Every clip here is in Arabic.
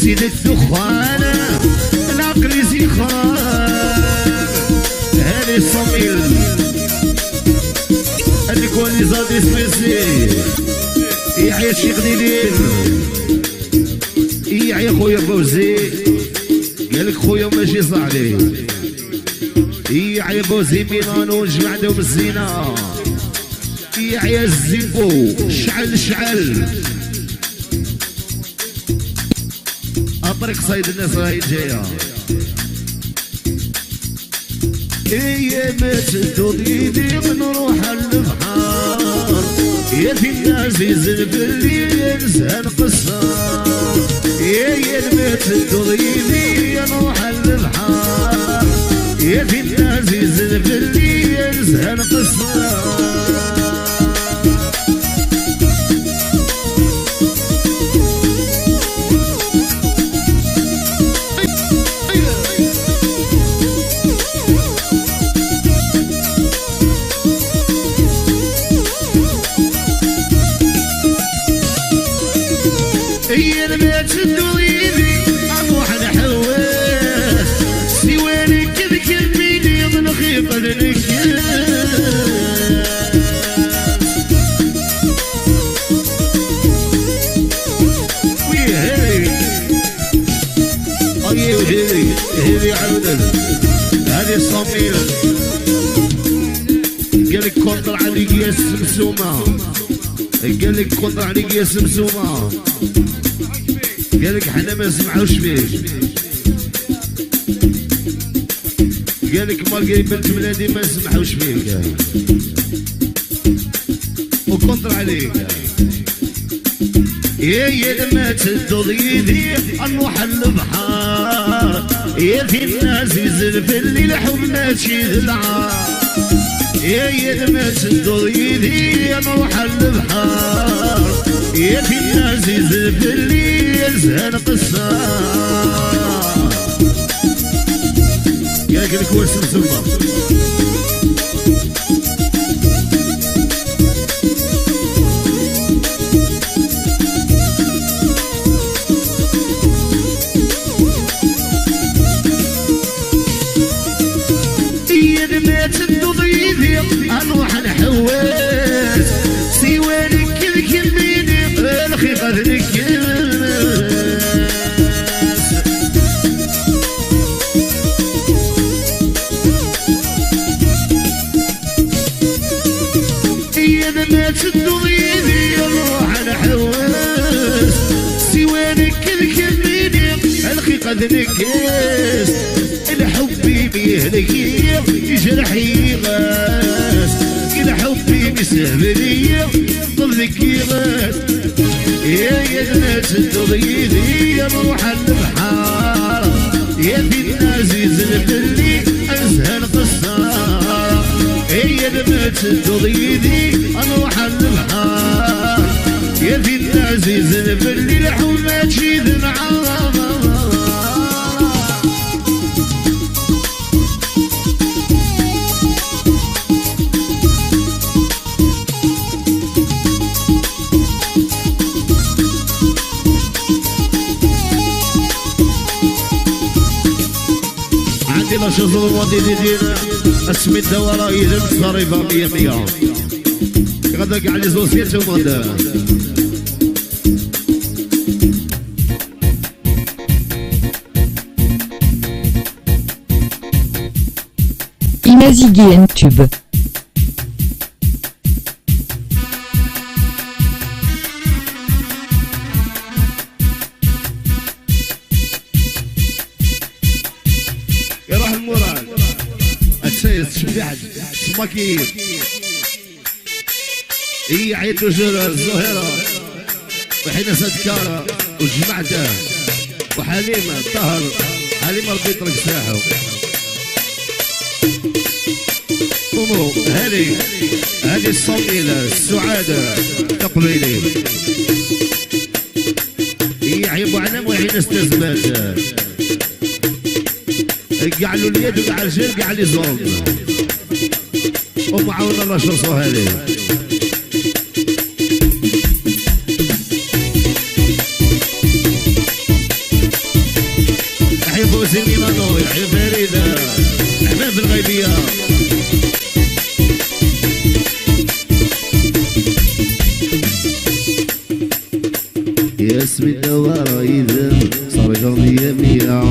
سيد الدخانة العقل زيخان هاني الصميل اللي كوني زادي سبيسي يحيى الشيخ ديلين يحيى خويا فوزي قالك خويا ماشي صاحبي يحيى فوزي ميلانو نجمع عندهم الزينة يحيى الزيبو شعل شعل طريق صيد الناس راهي جايه ما تدوديني نروح البحر يا في العزيز بالليل ينزل قصار ما تدوديني نروح البحر يا في العزيز بالليل ينزل قصار هذه الصميل قالك كونتر عليك يا سمسومة قالك كونتر عليك يا سمسومة قالك حنا ما نسمعوش فيك قالك مالقي بنت بلادي ما نسمعوش فيك وكونتر عليك يا لما تدور يدي نروح البحر يا في الناس يزل في الليل حب ماشي العار يا لما تدور يدي نروح البحر يا في الناس يزل في الليل يزهر قصار الكوارث مسمى اروح نحوس سوالك الكميني الخيطة الكاس اذا ما تشدو يدي اروح نحوس سوالك الكميني الخيطة الكاس الحب بيهلك يجرح يغاس كده حبي بيسهبلي ضلك يغاس يا الناس تضيدي نروح البحار يا في النازيز البلي ازهر قصار يا الناس تضيدي نروح البحار يا في النازيز البلي الحومات شيد معاه لا شوفوا الوادي دينا اسمي الدوره يدم صريفه 100 غدا كاع لي زوسيات ومادا Imaziguen Tube. يروح المورال السيد شبيحد سماكير هي عيد جرى الزهيرة وحين سدكارة وجمعته وحليمة طهر حليمة ربي يطلق سلاحه أمو هذه الصميلة السعادة تقبيلي هي عيب وعنام وحين استزمات قعلوا اليد وقع الجيل قع لي زوم ومعاونا الله شرصوا هذه يحيى فوزي ميلانو يحيى فريدة أحباب الغيبية يا اسمي الدوارة يذم صار قلبي يميع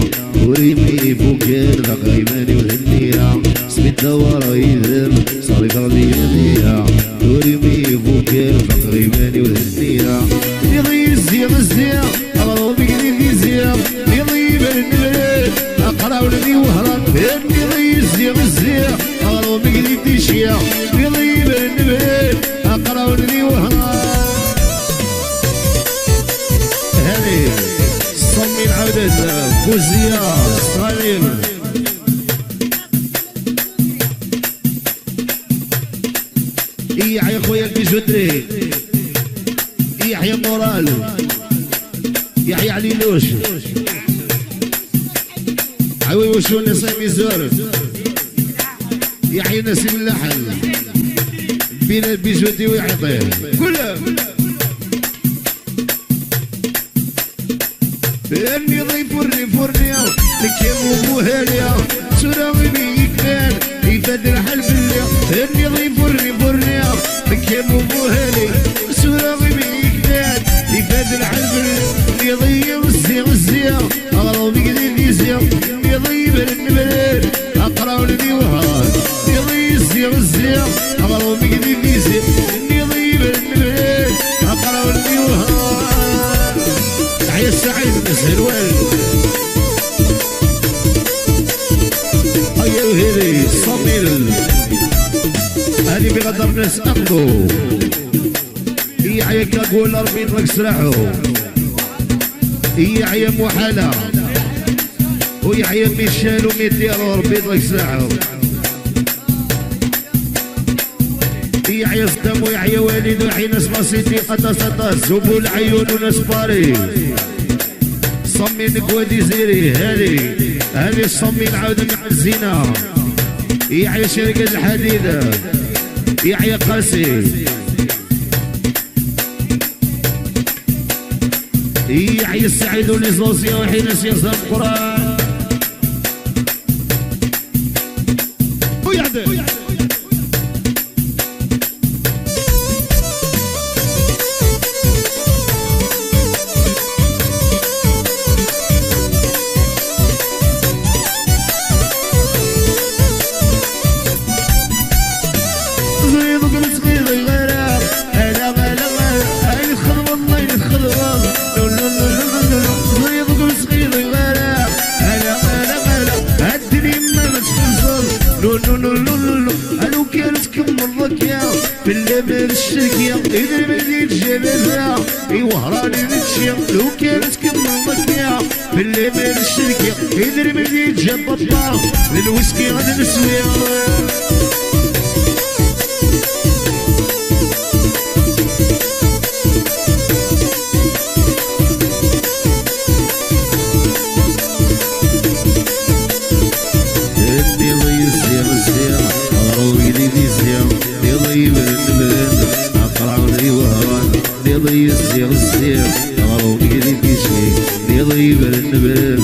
وريمي فوكين فقريماني وهنية اسمي الدوارة يذم صار قلبي يميع وريمي فوكين فقريماني وهنية يضي الزيغ الزيغ الله بيقدر يزيغ يضي بالنبات أقرأ ولدي وهران يضي الزيغ الزيغ الله بيقدر يشيع يضي بالنبات أقرأ ولدي وهران هذه صمي العودة فوزية صغير يحيى خويا البيجوتري يحيى مورال يحيى عليلوش عوي وشو نسيم يزور يحيى نسيم اللحن بين البيجوتي ويعطيه كلهم اني ضيف فرني لكيم وبوهاليا سراوي بيكان يفدر حلف الليل اني ضيف فرني لكيم وبوهالي سراوي بيكان يفدر حلف الليل يضيع الزيغ اغلب بيقدر يزيغ يضيب النبلات اقرا ولدي وهان يضيع الزيغ اغلب بيقدر يزيغ يضيب النبلات اقرا ولدي وهان تحية السعيد مسهل والد أيوه هذي صميل هذي بغدر ناس أخذوا هي عيا كاقول ربي يطلق سلاحه هي عيا محالة وهي عيا ميشيل وميتير وربي يطلق سلاحه هي عيا صدام ويحيى والد وحي ناس بسيطي قطاس زبو العيون وناس باري صمي نكوادي زيري هذي هذه الصمي العودة مع الزينة يحيى شركة الحديدة يحيى قاسي يحيى السعيد والإزوسي وحين سياسة القرآن ويعدل أنا كانت كمرك يا في اللبن الشركية إذا بديت جبلها يوهراني نتشيا لو كانت كمرك يا في اللبن الشركية إذا بديت جبلها للويسكي غدا نسويها يضيب النبل